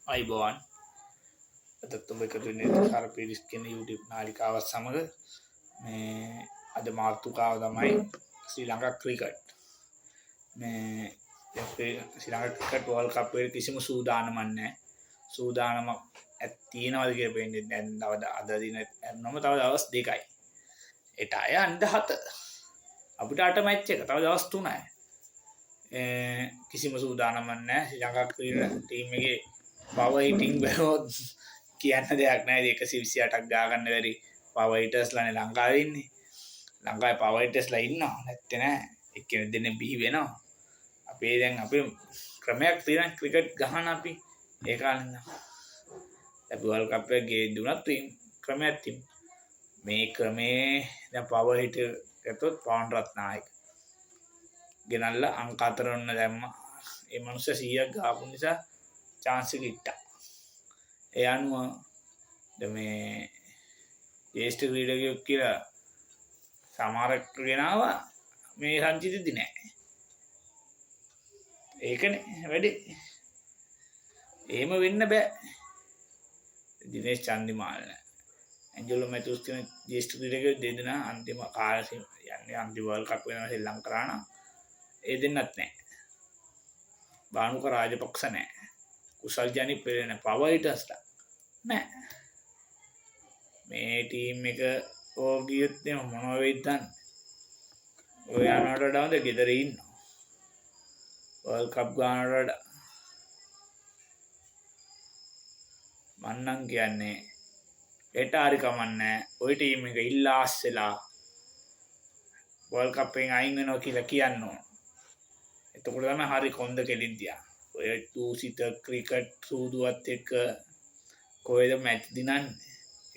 අයිබෝවන් අදත් ඔබ එකතු වෙන්නේ සාර පිරිස් කියන YouTube නාලිකාවත් සමග මේ අද මාතෘකාව තමයි ශ්‍රී ලංකා ක්‍රිකට් මේ ශ්‍රී ලංකා ක්‍රිකට් වර්ල්ඩ් කප් එකේ කිසිම සූදානමක් නැහැ. සූදානමක් තියෙනවද කියලා පේන්නේ දැන් අද දින නම තව දවස් 2යි. ඒට අය අන්ද 7 අපිට 8 මැච් එක තව දවස් 3යි. කිසිම සූදානමක් නැහැ. ශ්‍රී ලංකා ක්‍රිකට් ටීම් එකේ පවර් හිටින් බැලුවොත් කියන්න දෙයක් නැහැ. 128ක් ගා ගන්න බැරි පවර් හිටර්ස්ලානේ ලංකාවේ ඉන්නේ. ලංකාවේ පවර් හිටර්ස්ලා ඉන්නවා නැත්තේ නෑ. එක්කෙනෙක් දෙන්නේ බිහි වෙනවා. අපේ දැන් අපේ ක්‍රමයක් තියෙන ක්‍රිකට් ගහන අපි ඒ කාලේ ඉඳන් අපි වර්ල්ඩ් කප් එක ගෙදුණත් ක්‍රමයක් තිබුණා. මේ ක්‍රමේ දැන් පවර් හිටර් ගත්තොත් පවන් රත්නායක ගෙනල්ලා අංක 4 ඔන්න දැම්මා. ඒ මනුස්සයා 100ක් ගාපු නිසා chance එක ඉට්ටා. ඒ අනුව මේ ජේෂ්ඨ ක්‍රීඩකයෙක් කියලා සමහරක් ගෙනාවා මේ සංචිතෙදි නෑ. ඒකනේ වැඩි. එහෙම වෙන්න බෑ. දිනේෂ් චන්දිමාල් නෑ. ඇන්ජලෝ මැතිව්ස් කියන ජේෂ්ඨ ක්‍රීඩකයෙක් දෙදෙනා අන්තිම කාලේ යන්නේ අන්තිම වර්ල්ඩ් කප් වෙනවා ශ්‍රී ලංකාව නම් ඒ දෙන්නත් නෑ. බානුක රාජපක්ෂ නෑ. කුසල් ජනි පෙරේන පවර් හිටර්ස්ලා නෑ. මේ ටීම් එක ඕ ගියොත් එම මොනවා වෙයිද දන්නේ. ඔය යනකට වඩා හොඳ ගෙදර ඉන්නවා. වර්ල්ඩ් කප් ගන්නට වඩා මන්නම් කියන්නේ ඒට හරි කමන්නේ. ඔය ටීම් එක ඉල්ලාස් වෙලා වර්ල්ඩ් කප් එකෙන් අයින් වෙනවා කියලා කියන්න ඕන. එතකොට තමයි හරි කොන්ද කෙලින් තියා. ඔය දූෂිත ක්‍රිකට් සූදුවත් එක්ක කොහෙද මැච් දිනන්නේ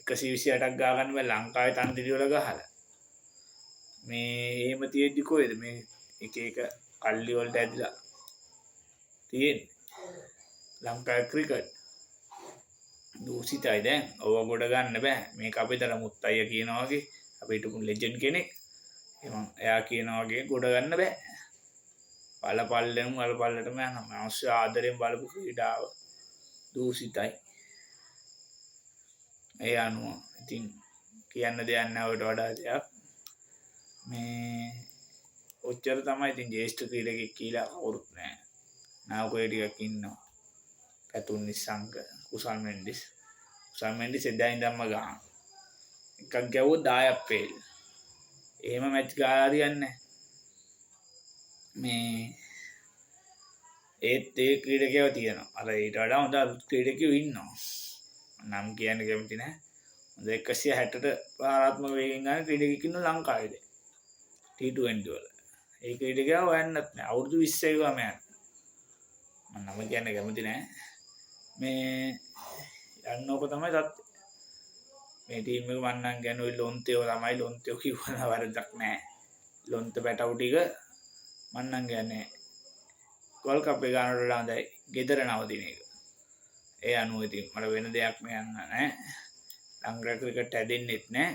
128ක් ගා ගන්න බෑ ලංකාවේ තන්දිරි වල ගහලා. මේ එහෙම තියෙද්දි කොහෙද මේ එක එක කල්ලි වලට ඇදලා තියෙන්නේ. ලංකාවේ ක්‍රිකට් දූෂිතයි දැන්. ඔව ගොඩ ගන්න බෑ. මේක අපිටතර මුත්තයිය කියනවා වගේ අපිට පුන් ලෙජන්ඩ් කෙනෙක්. එයා කියනවා වගේ ගොඩ ගන්න බෑ. වලපල්ලටම යනවා. අවශ්‍ය ආදරෙන් බලපු ක්‍රීඩාව දූෂිතයි. ඒ අනුව ඉතින් කියන්න දෙයක් නැහැ. ඔයට වඩා දෙයක් මේ ඔච්චර තමයි. ඉතින් ජේෂ්ඨ ක්‍රීඩකෙක් කියලා කවුරුත් නැහැ. නාවකේ ටිකක් ඉන්නවා. පැතුම් නිසංක කුසල් මෙන්ඩිස් එදා ඉඳන්ම ගහන එකක් ගැව්වොත් 10ක් ෆේල්. එහෙම මැච් ගාලා හරියන්නේ මේ ඒත් ඒ ක්‍රීඩකයෝ තියෙනවා. අර ඊට වඩා හොඳ අලුත් ක්‍රීඩකයෝ ඉන්නවා. නම් කියන්න කැමති නැහැ. හොඳ 160ට ප්‍රහාරාත්මක වේගෙන් ගන්න ක්‍රීඩකෙක් ඉන්නවා ලංකාවේ T20 වල. ඒ ක්‍රීඩකයා හොයන්නත් නැහැ. අවුරුදු 20 ක ගම යන. මම නම කියන්න කැමති නැහැ. මේ යන්නෝක තමයි තත්ත්වය. මේ ටීම් එක මම නම් කියන්නේ ඔය ලොන්තේව තමයි. ලොන්තේව කිව්වම වරදක් නැහැ. ලොන්ත පැටවු ටික මම නම් කියන්නේ වර්ල්ඩ් කප් එක ගන්නට වඩා හොඳයි ගෙදර නවතින එක. ඒ අනුව ඉතින් මට වෙන දෙයක් කියන්න නැහැ. ලංකා ක්‍රිකට් හැදෙන්නෙත් නැහැ.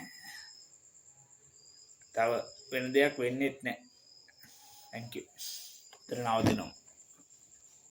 තව වෙන දෙයක් වෙන්නෙත් නැහැ. thank you. උතර නවතිනවා.